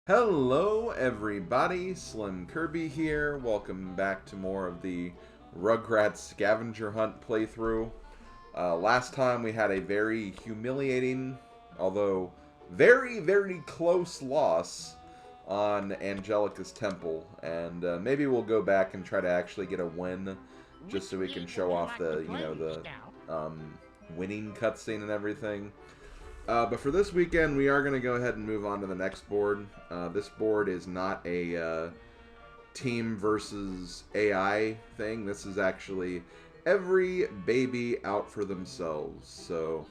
Hello everybody, SlimKirby here. Welcome back to more of the Rugrats Scavenger Hunt playthrough. Last time we had a very humiliating, although very close loss on Angelica's temple, and maybe we'll go back and try to actually get a win, just so we can show off the winning cutscene and everything. But for this weekend, we are going to go ahead and move on to the next board. This board is not a team versus AI thing. This is actually every baby out for themselves. So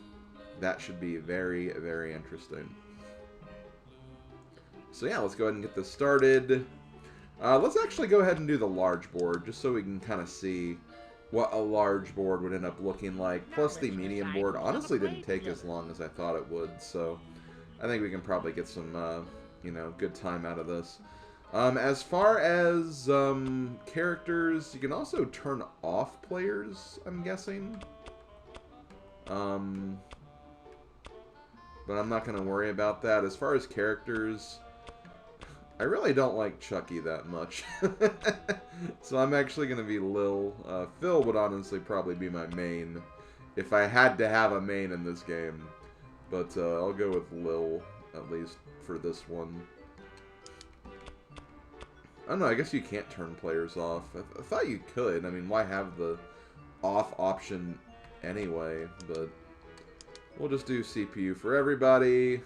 that should be very interesting. So yeah, let's go ahead and get this started. Let's actually go ahead and do the large board, just so we can kind of see what a large board would end up looking like. Plus the medium board honestly didn't take as long as I thought it would, so I think we can probably get some, good time out of this. As far as characters, you can also turn off players, I'm guessing. But I'm not going to worry about that. As far as characters, I really don't like Chucky that much. So I'm actually going to be Lil. Phil would honestly probably be my main if I had to have a main in this game. But I'll go with Lil, at least for this one. I don't know, I guess you can't turn players off. I thought you could. I mean, why have the off option anyway? But we'll just do CPU for everybody.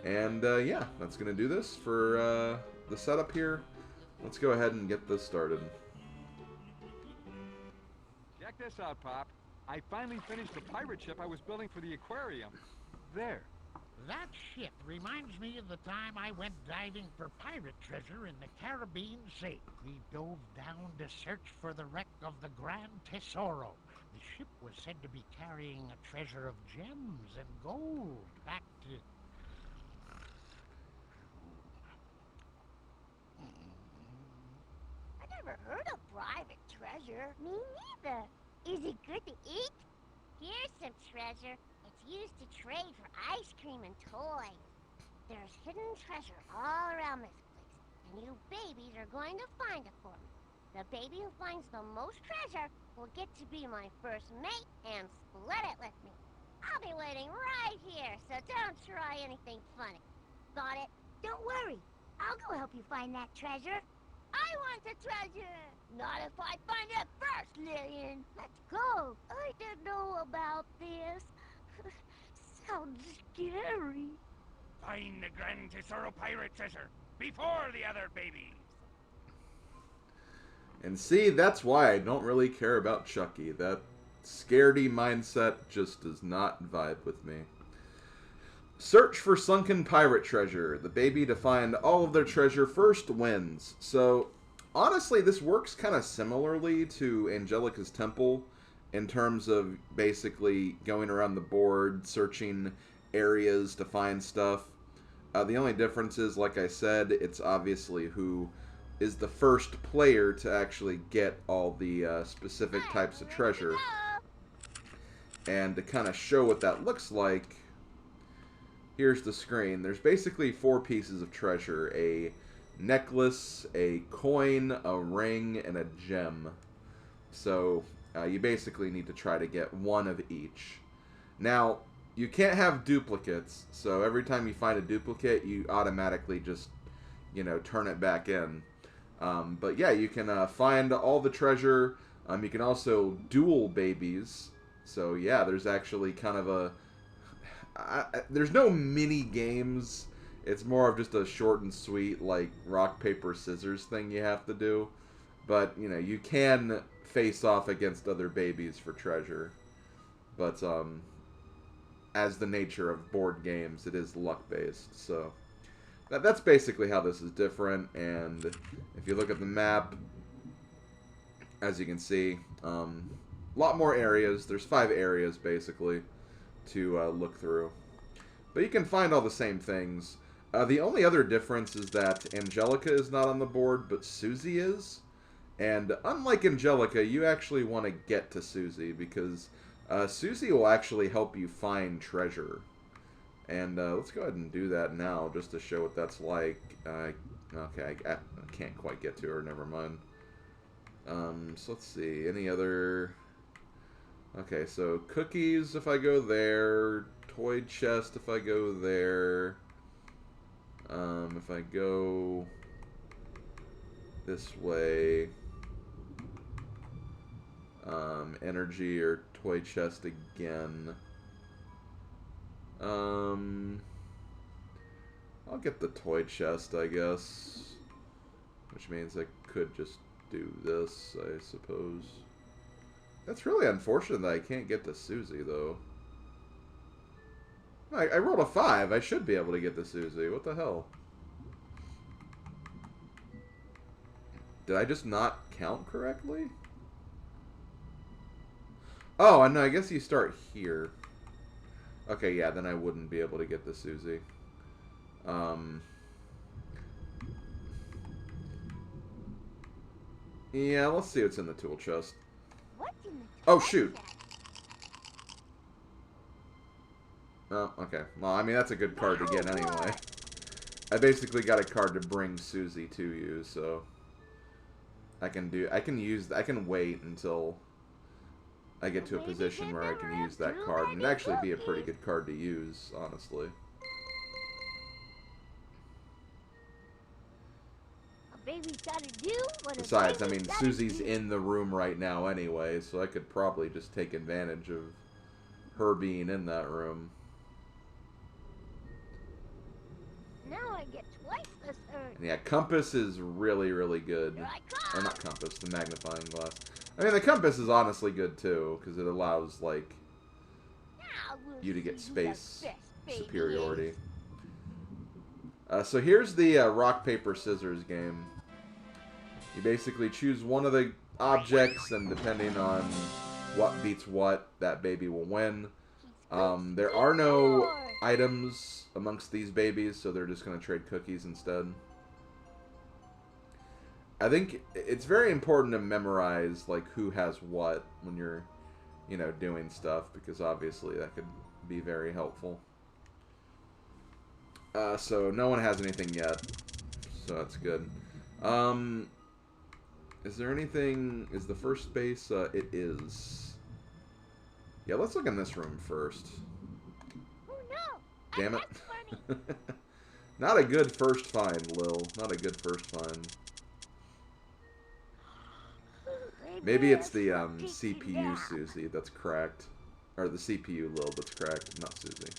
And, yeah, that's going to do this for the setup here. Let's go ahead and get this started. Check this out, Pop. I finally finished the pirate ship I was building for the aquarium. There. That ship reminds me of the time I went diving for pirate treasure in the Caribbean Sea. We dove down to search for the wreck of the Grand Tesoro. The ship was said to be carrying a treasure of gems and gold back to... I never heard of private treasure. Me neither. Is it good to eat? Here's some treasure. It's used to trade for ice cream and toys. There's hidden treasure all around this place, and you babies are going to find it for me. The baby who finds the most treasure will get to be my first mate and split it with me. I'll be waiting right here, so don't try anything funny. Got it? Don't worry. I'll go help you find that treasure. I want the treasure! Not if I find it first, Lillian! Let's go! I didn't know about this. Sounds scary. Find the Grand Tesoro pirate treasure before the other babies. And see, that's why I don't really care about Chucky. That scaredy mindset just does not vibe with me. Search for sunken pirate treasure. The baby to find all of their treasure first wins. So, honestly, this works kind of similarly to Angelica's temple in terms of basically going around the board, searching areas to find stuff. The only difference is, like I said, it's obviously who is the first player to actually get all the specific types of treasure. And to kind of show what that looks like, here's the screen. There's basically 4 pieces of treasure. A necklace, a coin, a ring, and a gem. So you basically need to try to get one of each. Now, you can't have duplicates, so every time you find a duplicate, you automatically just, turn it back in. But yeah, you can find all the treasure. You can also duel babies. So yeah, there's actually kind of a... there's no mini games. It's more of just a short and sweet, like, rock, paper, scissors thing you have to do. But, you can face off against other babies for treasure. But, as the nature of board games, it is luck-based. So, that's basically how this is different. And if you look at the map, as you can see, a lot more areas. There's 5 areas, basically, to look through. But you can find all the same things. The only other difference is that Angelica is not on the board, but Susie is. And unlike Angelica, you actually want to get to Susie, because Susie will actually help you find treasure. And let's go ahead and do that now, just to show what that's like. Okay, I can't quite get to her. Never mind. So let's see. Any other... Okay, so cookies if I go there. Toy chest if I go there. If I go this way. Energy or toy chest again. I'll get the toy chest, I guess. Which means I could just do this, I suppose. That's really unfortunate that I can't get to Susie, though. I rolled a 5. I should be able to get to Susie. What the hell? Did I just not count correctly? Oh, no, I guess you start here. Okay, yeah, then I wouldn't be able to get to Susie. Yeah, let's see what's in the tool chest. What's in the Oh, toy shoot. chest? Oh, okay. Well, I mean, that's a good card to get anyway. I basically got a card to bring Susie to you, so... I can wait until I get to a position where I can use that card, and it'd actually be a pretty good card to use, honestly. Baby's gotta do what a Besides, I baby's mean, gotta Susie's do. in the room right now anyway, so I could probably just take advantage of her being in that room. Now I get twice the surge. And yeah, compass is really, really good. Here I Or come. not compass, the magnifying glass. I mean, the compass is honestly good too, because it allows, like, Now we'll you to get see who the space best baby superiority. is. So here's the rock, paper, scissors game. You basically choose one of the objects, and depending on what beats what, that baby will win. There are no items amongst these babies, so they're just going to trade cookies instead. I think it's very important to memorize, like, who has what when you're, you know, doing stuff, because obviously that could be very helpful. So no one has anything yet, so that's good. Is there anything... Is the first space? It is. Yeah, let's look in this room first. Oh no! Damn it. That's funny. Not a good first find, Lil. Not a good first find. Maybe it's the CPU Susie that's cracked. Or the CPU Lil that's cracked, not Susie.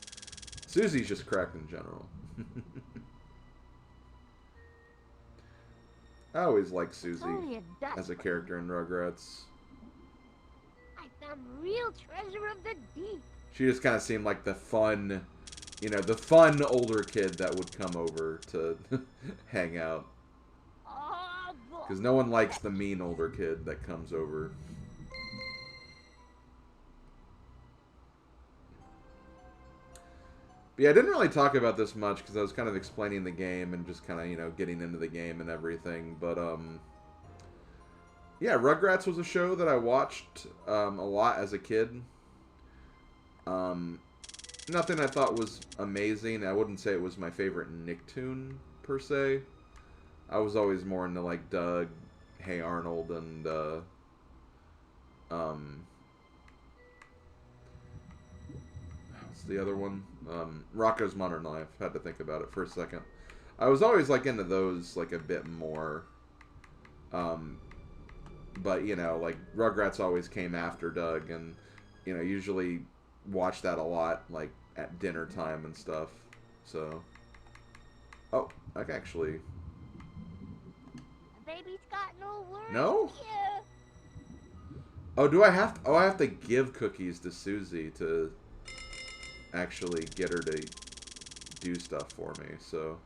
Susie's just cracked in general. I always liked Susie as a character in Rugrats. I found the real treasure of the deep. She just kind of seemed like the fun, you know, the fun older kid that would come over to hang out. Oh, boy. Because no one likes the mean older kid that comes over. But yeah, I didn't really talk about this much because I was kind of explaining the game and just kind of, you know, getting into the game and everything. But, yeah, Rugrats was a show that I watched a lot as a kid. Nothing I thought was amazing. I wouldn't say it was my favorite Nicktoon, per se. I was always more into, like, Doug, Hey Arnold, and, what's the other one? Rocko's Modern Life. Had to think about it for a second. I was always, like, into those, like, a bit more. But, you know, like, Rugrats always came after Doug, and, you know, usually watched that a lot, like, at dinner time and stuff. So. Oh, I can actually... The baby's got no words. No? Here. Oh, do I have to... Oh, I have to give cookies to Susie to actually get her to do stuff for me, so...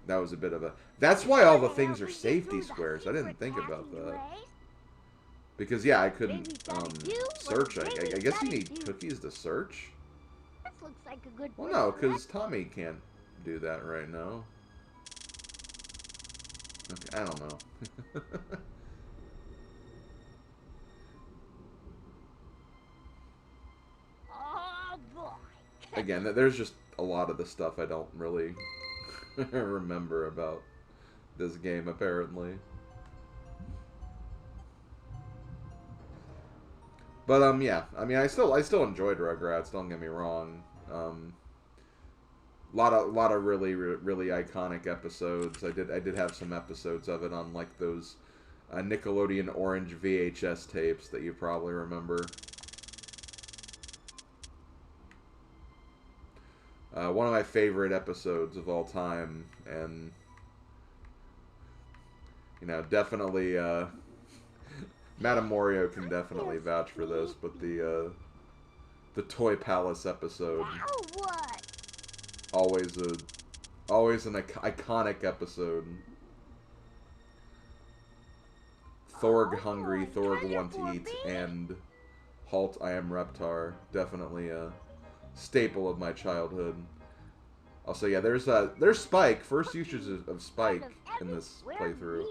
That was a bit of a... That's why all the things are safety squares. I didn't think about that. Because, yeah, I couldn't search. I guess you need cookies to search? This looks like a good Well, place no, to because rest. Tommy can't do that right now. Okay, I don't know. Oh, boy. again, there's just a lot of the stuff I don't really remember about this game, apparently. But yeah, I mean, I still enjoyed Rugrats. Don't get me wrong. Lot of really iconic episodes. I did have some episodes of it on like those Nickelodeon orange VHS tapes that you probably remember. One of my favorite episodes of all time, and you know, definitely Madame Morio can definitely vouch for this, but the Toy Palace episode, Now what? always an iconic episode. Thorg hungry, Thorg want to eat, and Halt I am Reptar, definitely a staple of my childhood. Also, yeah, there's Spike, first usage of Spike in this playthrough.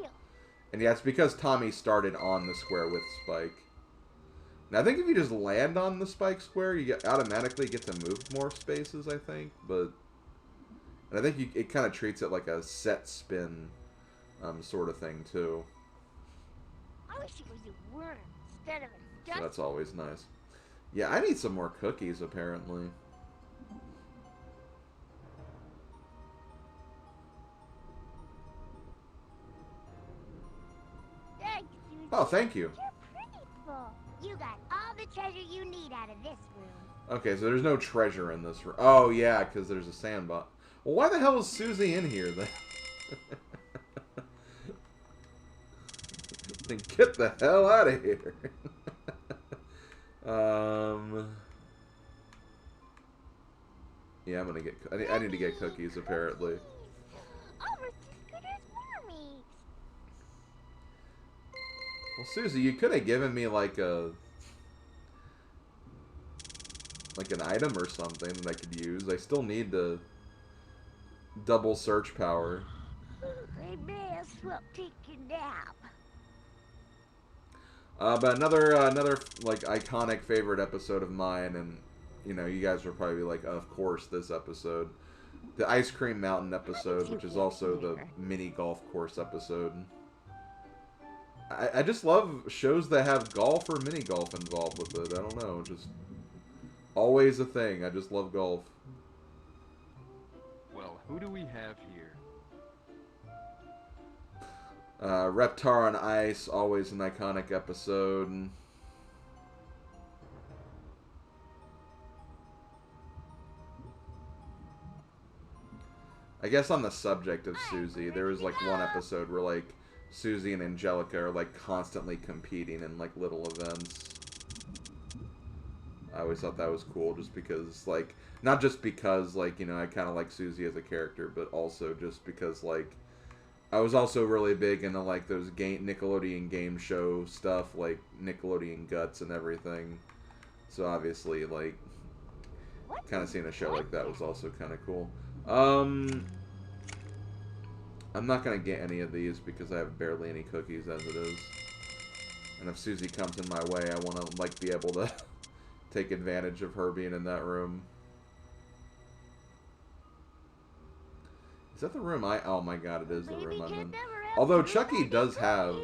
And yeah, it's because Tommy started on the square with Spike. Now, I think if you just land on the Spike square, you automatically get to move more spaces, I think. But and I think it kind of treats it like a set spin sort of thing, too. I wish it was a worm instead of a duck. So that's always nice. Yeah, I need some more cookies, apparently. Thanks, Susie. Oh, thank you. You're pretty full. You got all the treasure you need out of this room. Okay, so there's no treasure in this room. Oh, yeah, because there's a sandbox. Well, why the hell is Susie in here, then? Then get the hell out of here. Yeah, I'm gonna get... I need to get cookies, apparently. Almost as good as Mommy's. Well, Susie, you could have given me, like, an item or something that I could use. I still need the double search power. I may as well take a nap. But another like iconic favorite episode of mine, and you know, you guys will probably be like, of course, this episode, the Ice Cream Mountain episode, which is also the mini golf course episode. I just love shows that have golf or mini golf involved with it. I don't know, just always a thing. I just love golf. Well, who do we have here? Reptar on Ice, always an iconic episode. I guess on the subject of Susie, there was like one episode where like Susie and Angelica are like constantly competing in like little events. I always thought that was cool just because like, not just because like, you know, I kind of like Susie as a character, but also just because like, I was also really big into like those Nickelodeon game show stuff, like Nickelodeon Guts and everything. So obviously, like, kind of seeing a show like that was also kind of cool. I'm not gonna get any of these because I have barely any cookies as it is. And if Susie comes in my way, I want to like be able to take advantage of her being in that room. Is that the room oh my god, it is the room I'm in. Although Chucky does have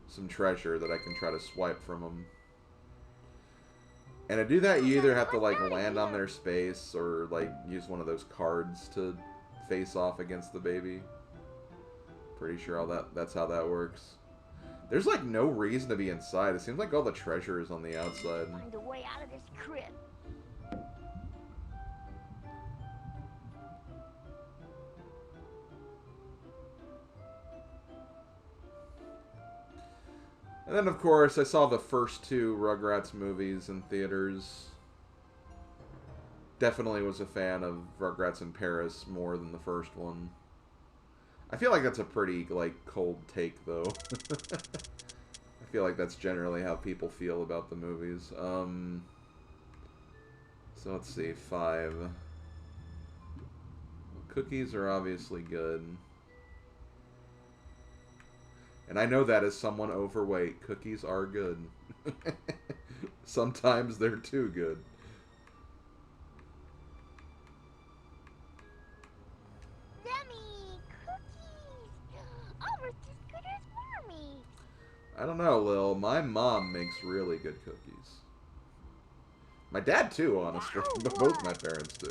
some treasure that I can try to swipe from him. And to do that, you either have to like land on their space or like use one of those cards to face off against the baby. Pretty sure that's how that works. There's like no reason to be inside. It seems like all the treasure is on the outside. Find a way out of this crib. And then, of course, I saw the first two Rugrats movies in theaters. Definitely was a fan of Rugrats in Paris more than the first one. I feel like that's a pretty, like, cold take, though. I feel like that's generally how people feel about the movies. So let's see, 5. Cookies are obviously good. And I know that as someone overweight, cookies are good. Sometimes they're too good. just as good as Mommy's. I don't know, Lil. My mom makes really good cookies. My dad, too, honestly. But both my parents do.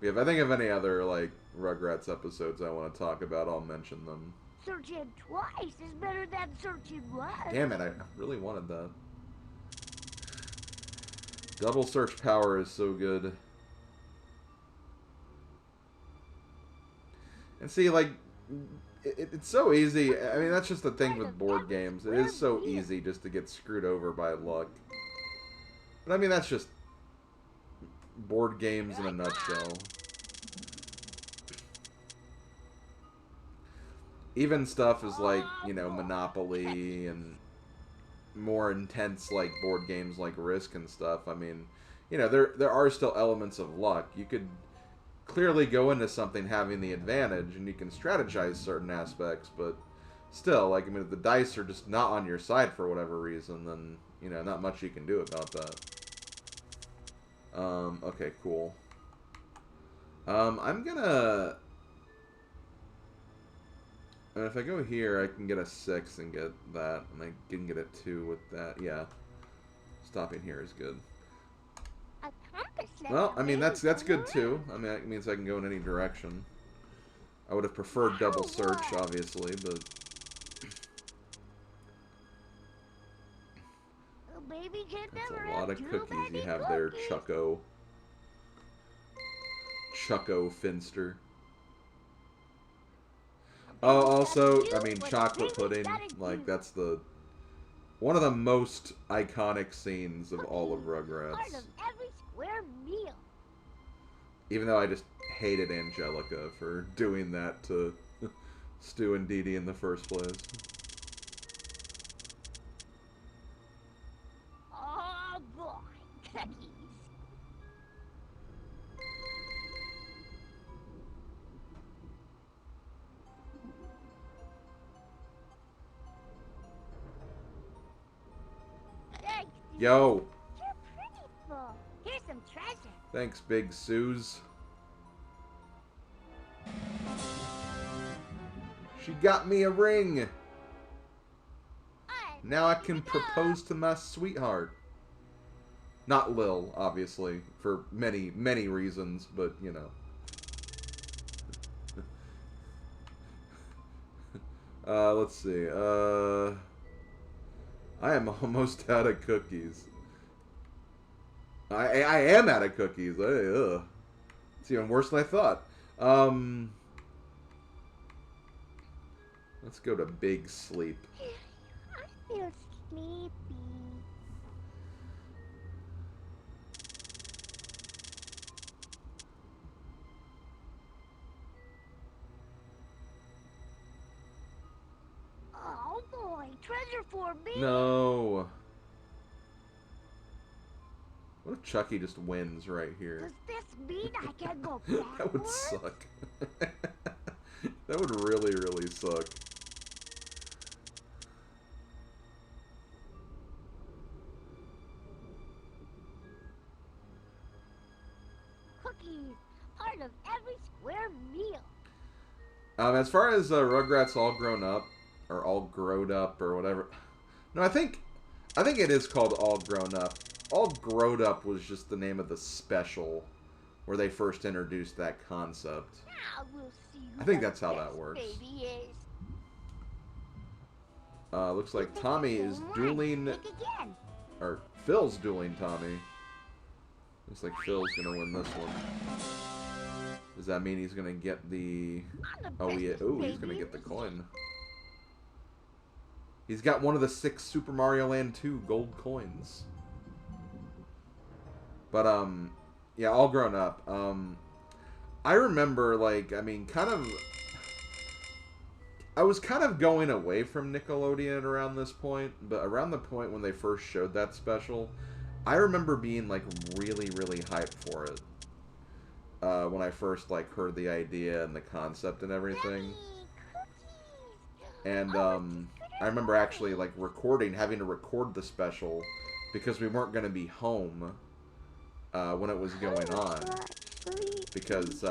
If I think of any other, like, Rugrats episodes I want to talk about, I'll mention them. Searching twice is better than searching once. Damn it, I really wanted that. Double search power is so good. And see, like, it's so easy. I mean, that's just the thing with board games. It is so easy just to get screwed over by luck. But I mean, that's just board games in a nutshell. Even stuff is like, you know, Monopoly and more intense, like, board games like Risk and stuff. I mean, you know, there are still elements of luck. You could clearly go into something having the advantage, and you can strategize certain aspects, but still, like, I mean, if the dice are just not on your side for whatever reason, then, you know, not much you can do about that. Okay, cool. I'm gonna... And if I go here, I can get a 6 and get that, and I can get a 2 with that. Yeah. Stopping here is good. A compass Well, I mean, that's good, too. I mean, that means I can go in any direction. I would have preferred double search, obviously, but... A baby can That's never a lot have of two cookies baby you have there, cookies. Chucko. Chucko Finster. Oh, also, I mean, chocolate pudding. Like, that's the... one of the most iconic scenes of all of Rugrats. Part of every square meal. Even though I just hated Angelica for doing that to Stu and Dee Dee in the first place. Oh boy, cookies. Thanks, dude. Yo! You're pretty full. Here's some treasure. Thanks, Big Suze. She got me a ring! Now I can propose to my sweetheart. Not Lil, obviously, for many, many reasons, but, you know. Let's see. I am almost out of cookies. I am out of cookies. Ugh. It's even worse than I thought. Let's go to Big Sleep. I feel sleepy. Oh boy, treasure for me. No. What if Chucky just wins right here? Does this mean I can go backwards? That would suck. That would really, really suck. Cookies, part of every square meal. As far as Rugrats All Grown Up, or All Growed Up, or whatever. No, I think it is called All Grown Up. All Growed Up was just the name of the special where they first introduced that concept. Now we'll see who I think the that's how that best works. Baby is. Looks like Tommy is dueling, Think again. or Phil's dueling Tommy. Looks like Phil's gonna win this one. Does that mean he's gonna get the... I'm the Oh, yeah. bestest Ooh, he's baby gonna in get the the coin. He's got one of the 6 Super Mario Land 2 gold coins. But, yeah, All Grown Up. I remember, like, I mean, I was kind of going away from Nickelodeon around this point, but around the point when they first showed that special, I remember being, like, really, really hyped for it. When I first, like, heard the idea and the concept and everything. Yummy cookies. And, Oh, it's as good I as remember mine. actually, like, having to record the special because we weren't going to be home when it was going on. Sleep. because,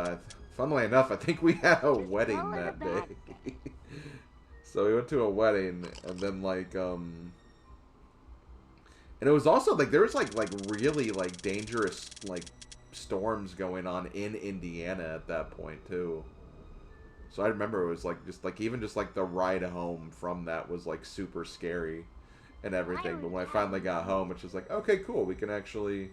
funnily enough, I think we had a wedding that day. So we went to a wedding, and then, like, and it was also, like, there was, like really, like, dangerous, like, storms going on in Indiana at that point, too. So I remember it was, like, just, like, even just, like, the ride home from that was, like, super scary and everything. But when I finally got home, it's just like, okay, cool, we can actually...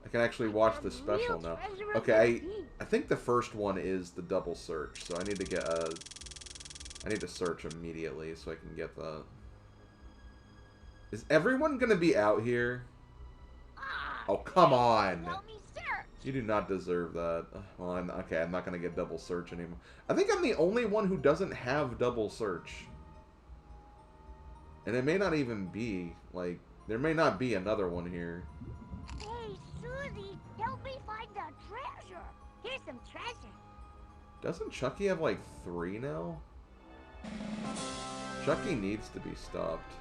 I can actually watch the special now. Okay, I think the first one is the double search, so I need to get a... I need to search immediately so I can get the... Is everyone gonna be out here? Oh, come on! You do not deserve that. Well, I'm not gonna get double search anymore. I think I'm the only one who doesn't have double search. And it may not even be, like... There may not be another one here. Hey, Susie, help me find the treasure. Here's some treasure. Doesn't Chucky have, like, 3 now? Chucky needs to be stopped.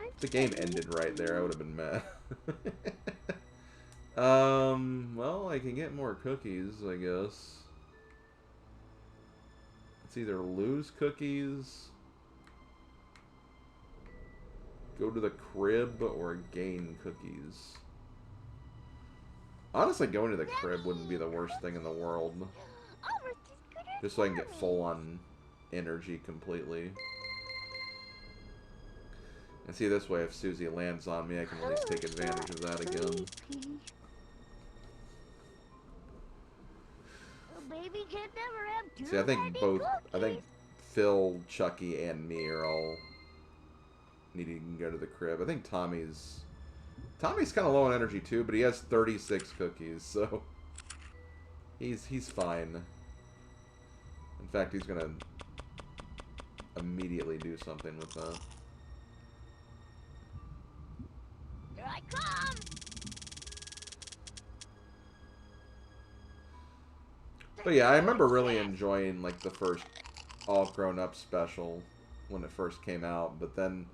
If the game ended right there, I would have been mad. Well, I can get more cookies, I guess. It's either lose cookies, go to the crib, or gain cookies. Honestly, going to the crib wouldn't be the worst thing in the world. Just so I can get full on energy completely. And see, this way, if Susie lands on me, I can at least take advantage of that again. Baby can never have too See, I think many both, cookies. I think Phil, Chucky, and me are all needing to go to the crib. I think Tommy's kind of low on energy too, but he has 36 cookies, so he's fine. In fact, he's gonna immediately do something with that. Here I come. But yeah, I remember really enjoying, like, the first All Grown Up special when it first came out, but then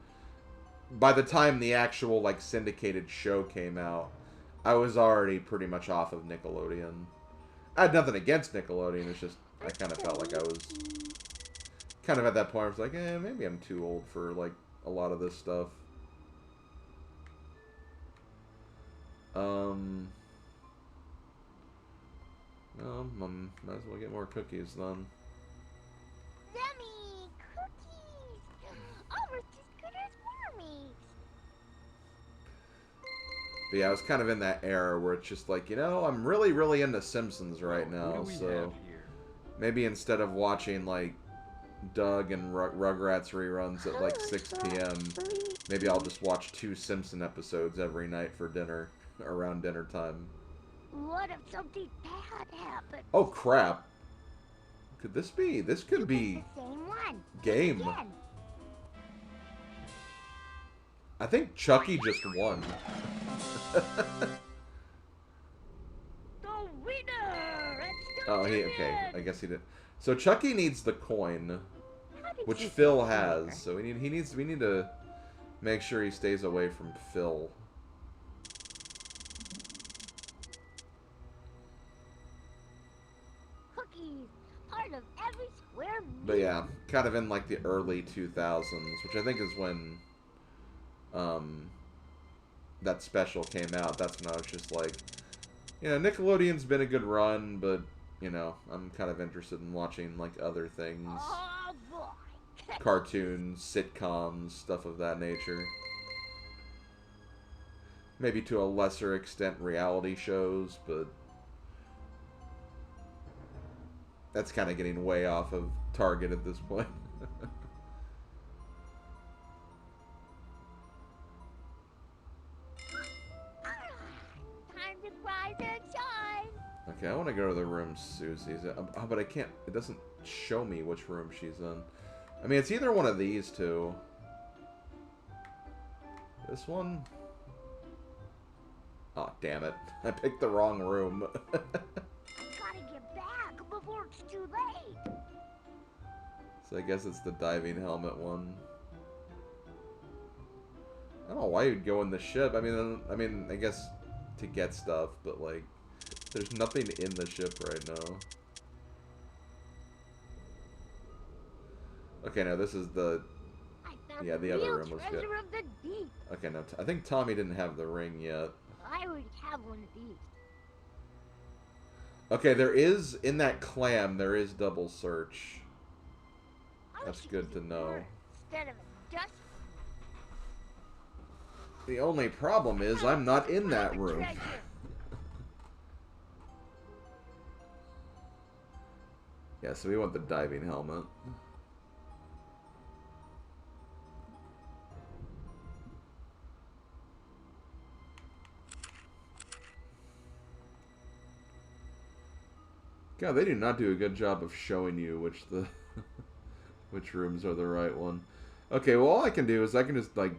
by the time the actual, like, syndicated show came out, I was already pretty much off of Nickelodeon. I had nothing against Nickelodeon, it's just I kind of felt like I was kind of at that point, I was like, maybe I'm too old for, like, a lot of this stuff. Well, might as well get more cookies then. Yummy cookies. Almost as good as Mommy's. But yeah, I was kind of in that era where it's just like, you know, I'm really, really into Simpsons right now, so maybe instead of watching, like, Doug and Rugrats reruns at, like, 6 p.m., maybe I'll just watch 2 Simpson episodes every night for dinner, around dinner time. What if something bad happened? Oh, crap. Could this be? This could be The same one. game. Again. I think Chucky just won. The winner! Oh, okay. I guess he did. So Chucky needs the coin, which Phil has. So we need to make sure he stays away from Phil. Cookies, part of every square meal. But yeah, kind of in like the early 2000s, which I think is when that special came out. That's when I was just like, you know, Nickelodeon's been a good run, but, you know, I'm kind of interested in watching, like, other things. Oh, boy. Cartoons, sitcoms, stuff of that nature. Maybe to a lesser extent reality shows, but that's kind of getting way off of target at this point. Time to rise and shine. Okay, I want to go to the room Susie's in. Oh, but I can't. It doesn't show me which room she's in. I mean, it's either one of these two. This one? Oh, damn it. I picked the wrong room. I gotta get back before it's too late. So I guess it's the diving helmet one. I don't know why you'd go in the ship. I mean, I guess to get stuff, but like, there's nothing in the ship right now. Okay, no, this is the... Yeah, the other room was good. Of the deep. Okay, no, I think Tommy didn't have the ring yet. I already have one of these. Okay, there is, in that clam, there is double search. That's good to know. Instead of just... The only problem is I'm not in that room. Yeah, so we want the diving helmet. God, they do not do a good job of showing you which the which rooms are the right one. Okay, well all I can do is I can just like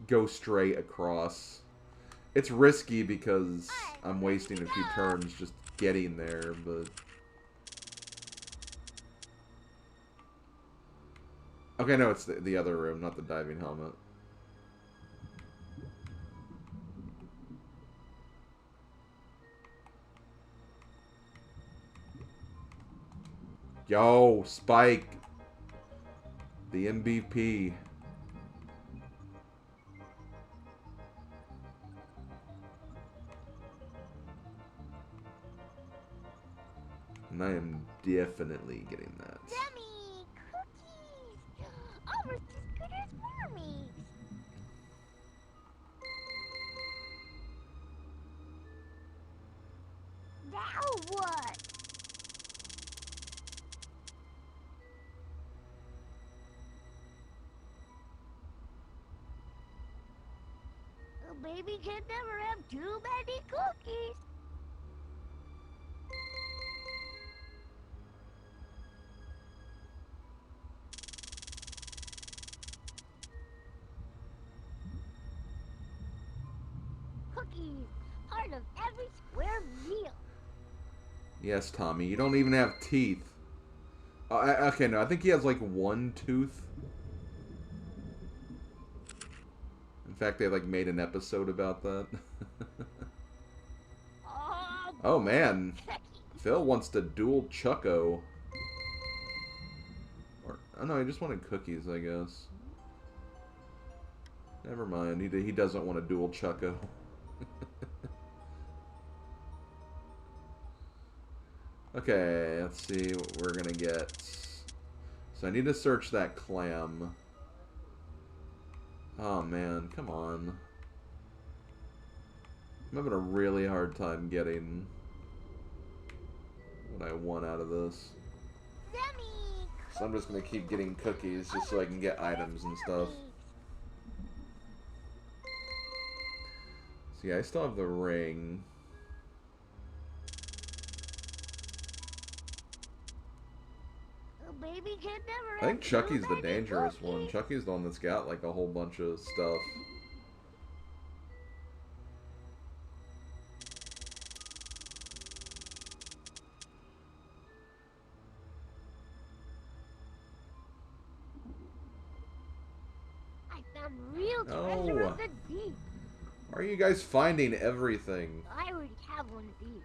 go straight across. It's risky because I'm wasting a few turns just getting there, but okay, no, it's the other room, not the diving helmet. Yo, Spike. The MVP. And I am definitely getting that. Yummy cookies! Almost as good as Mommy's. Now what? A baby can never have too many cookies. Cookies, part of every square meal. Yes, Tommy. You don't even have teeth. Okay, no. I think he has like one tooth. In fact, they like made an episode about that. Oh man, Phil wants to duel Chucko. Or oh no, he just wanted cookies, I guess. Never mind. He doesn't want to duel Chucko. Okay, let's see what we're gonna get. So I need to search that clam. Oh man, come on. I'm having a really hard time getting what I want out of this. So I'm just gonna keep getting cookies just so I can get items and stuff. See, I still have the ring. Baby can never I think Chucky's the dangerous one. Chucky's the one that's got like a whole bunch of stuff. I found real treasure of the deep. Why are you guys finding everything? I already have one of these.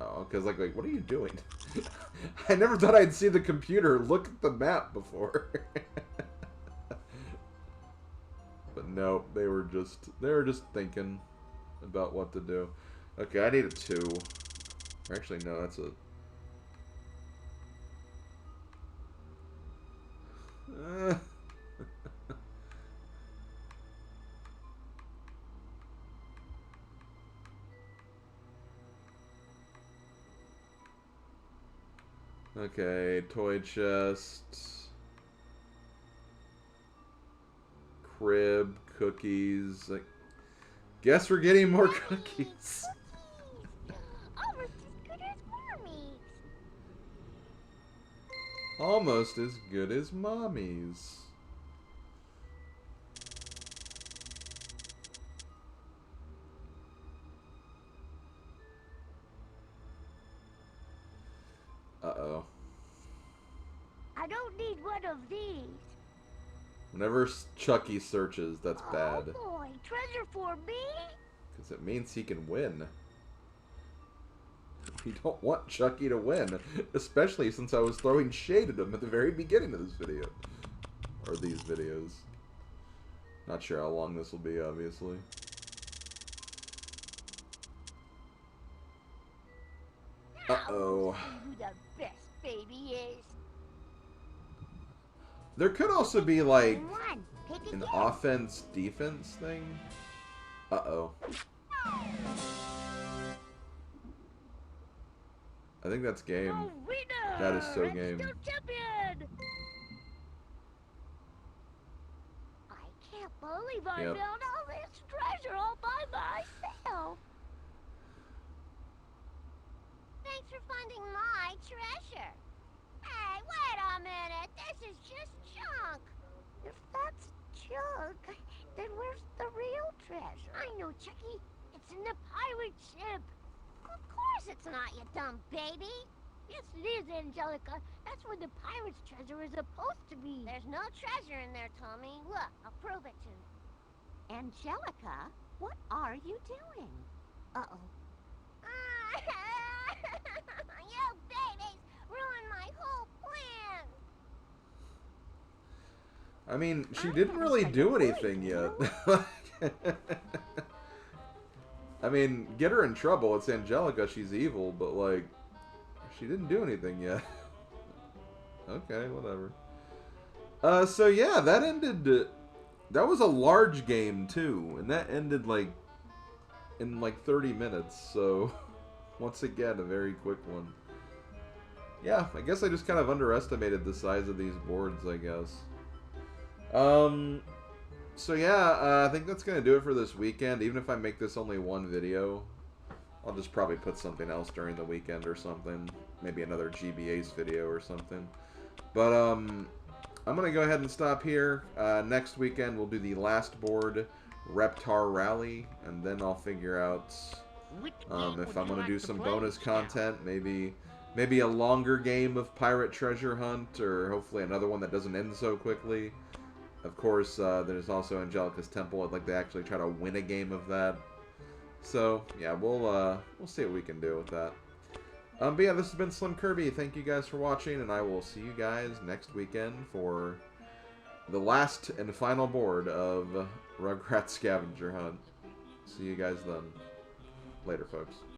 Oh, because like, what are you doing? I never thought I'd see the computer look at the map before. But no, they were just thinking about what to do. Okay, I need a 2. Or actually, no, that's a... Okay, toy chest. Crib, cookies. Guess we're getting more cookies. Almost as good as Mommy's. Almost as good as Mommy's. Uh-oh. I don't need one of these. Whenever Chucky searches, that's bad. Oh boy, treasure for me? Because it means he can win. We don't want Chucky to win. Especially since I was throwing shade at him at the very beginning of this video. Or these videos. Not sure how long this will be, obviously. Uh-oh. Now, who the best baby is? There could also be, like, One. Pick an again. offense-defense thing. Uh-oh. I think that's game. Oh, winner! That is so And game. still champion! I can't believe I Yep. found all this treasure all by myself. Thanks for finding my treasure. Hey, wait a minute. This is just junk. If that's junk, then where's the real treasure? I know, Chucky. It's in the pirate ship. Of course it's not, you dumb baby. Yes, it is, Angelica. That's where the pirate's treasure is supposed to be. There's no treasure in there, Tommy. Look, I'll prove it to you. Angelica, what are you doing? Uh-oh. You babies ruined my whole plan. I mean, she I didn't never really said do a word, anything you yet. I mean, get her in trouble. It's Angelica. She's evil, but, like, she didn't do anything yet. Okay, whatever. So, yeah, that ended... that was a large game, too. And that ended, like, in, like, 30 minutes. So, once again, a very quick one. Yeah, I guess I just kind of underestimated the size of these boards, I guess. So yeah, I think that's going to do it for this weekend. Even if I make this only one video, I'll just probably put something else during the weekend or something. Maybe another GBA's video or something. But, I'm going to go ahead and stop here. Next weekend, we'll do the last board, Reptar Rally, and then I'll figure out if I'm going to do some bonus content, maybe a longer game of Pirate Treasure Hunt, or hopefully another one that doesn't end so quickly. Of course, there's also Angelica's Temple. I'd like to actually try to win a game of that. So, yeah, we'll see what we can do with that. But yeah, this has been SlimKirby. Thank you guys for watching, and I will see you guys next weekend for the last and final board of Rugrats Scavenger Hunt. See you guys then. Later, folks.